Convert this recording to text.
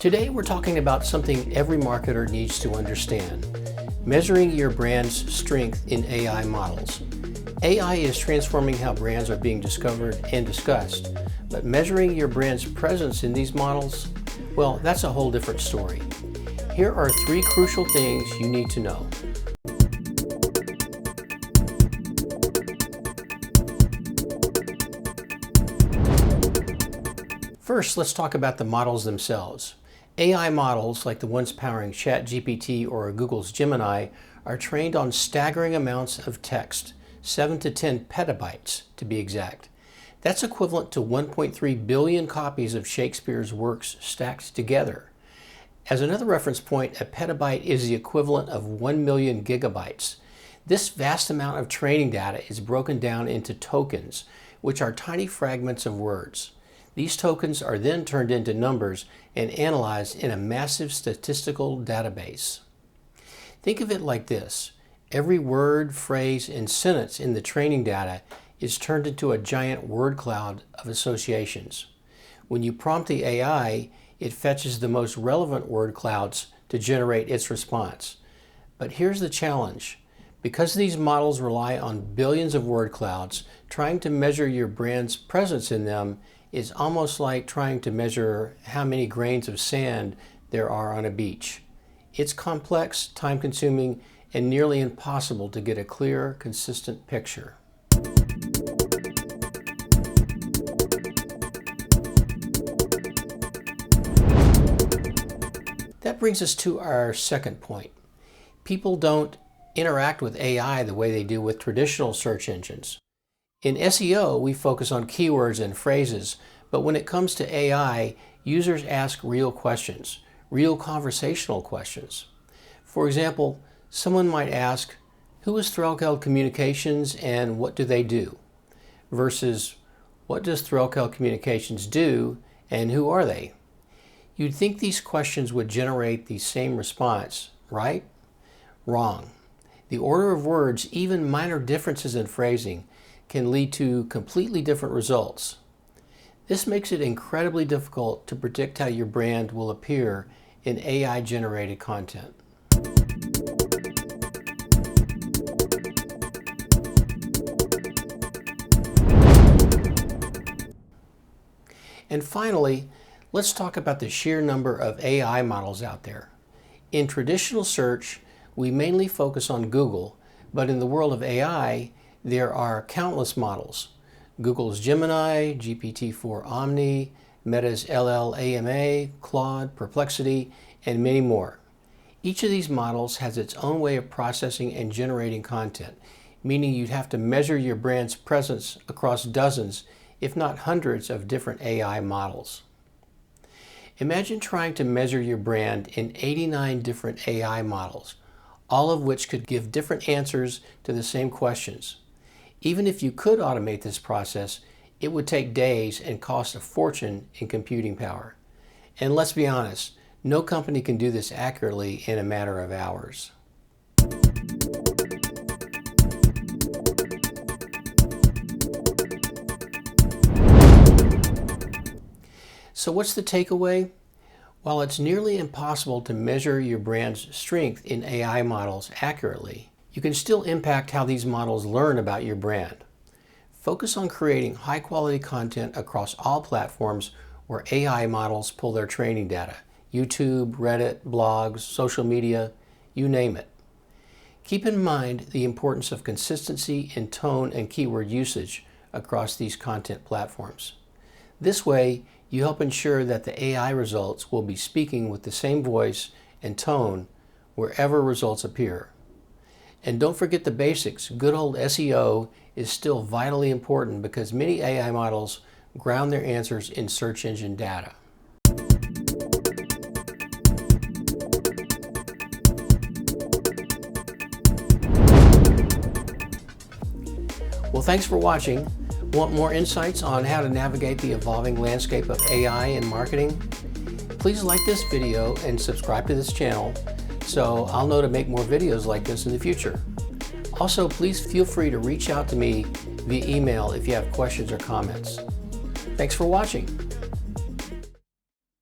Today we're talking about something every marketer needs to understand: measuring your brand's strength in AI models. AI is transforming how brands are being discovered and discussed, but measuring your brand's presence in these models, well, that's a whole different story. Here are 3 crucial things you need to know. First, let's talk about the models themselves. AI models, like the ones powering ChatGPT or Google's Gemini, are trained on staggering amounts of text, 7 to 10 petabytes to be exact. That's equivalent to 1.3 billion copies of Shakespeare's works stacked together. As another reference point, a petabyte is the equivalent of 1 million gigabytes. This vast amount of training data is broken down into tokens, which are tiny fragments of words. These tokens are then turned into numbers and analyzed in a massive statistical database. Think of it like this: every word, phrase, and sentence in the training data is turned into a giant word cloud of associations. When you prompt the AI, it fetches the most relevant word clouds to generate its response. But here's the challenge. Because these models rely on billions of word clouds, trying to measure your brand's presence in them is almost like trying to measure how many grains of sand there are on a beach. It's complex, time-consuming, and nearly impossible to get a clear, consistent picture. That brings us to our second point. People don't interact with AI the way they do with traditional search engines. In SEO, we focus on keywords and phrases, but when it comes to AI, users ask real questions, real conversational questions. For example, someone might ask, "Who is Threlkeld Communications and what do they do?" versus, "What does Threlkeld Communications do and who are they?" You'd think these questions would generate the same response, right? Wrong. The order of words, even minor differences in phrasing, can lead to completely different results. This makes it incredibly difficult to predict how your brand will appear in AI-generated content. And finally, let's talk about the sheer number of AI models out there. In traditional search, we mainly focus on Google, but in the world of AI, there are countless models. Google's Gemini, GPT-4 Omni, Meta's LLAMA, Claude, Perplexity, and many more. Each of these models has its own way of processing and generating content, meaning you'd have to measure your brand's presence across dozens, if not hundreds, of different AI models. Imagine trying to measure your brand in 89 different AI models, all of which could give different answers to the same questions. Even if you could automate this process, it would take days and cost a fortune in computing power. And let's be honest, no company can do this accurately in a matter of hours. So what's the takeaway? While it's nearly impossible to measure your brand's strength in AI models accurately, you can still impact how these models learn about your brand. Focus on creating high-quality content across all platforms where AI models pull their training data: YouTube, Reddit, blogs, social media, you name it. Keep in mind the importance of consistency in tone and keyword usage across these content platforms. This way, you help ensure that the AI results will be speaking with the same voice and tone wherever results appear. And don't forget the basics. Good old SEO is still vitally important because many AI models ground their answers in search engine data. Well, thanks for watching. Want more insights on how to navigate the evolving landscape of AI in marketing? Please like this video and subscribe to this channel so I'll know to make more videos like this in the future. Also, please feel free to reach out to me via email if you have questions or comments. Thanks for watching.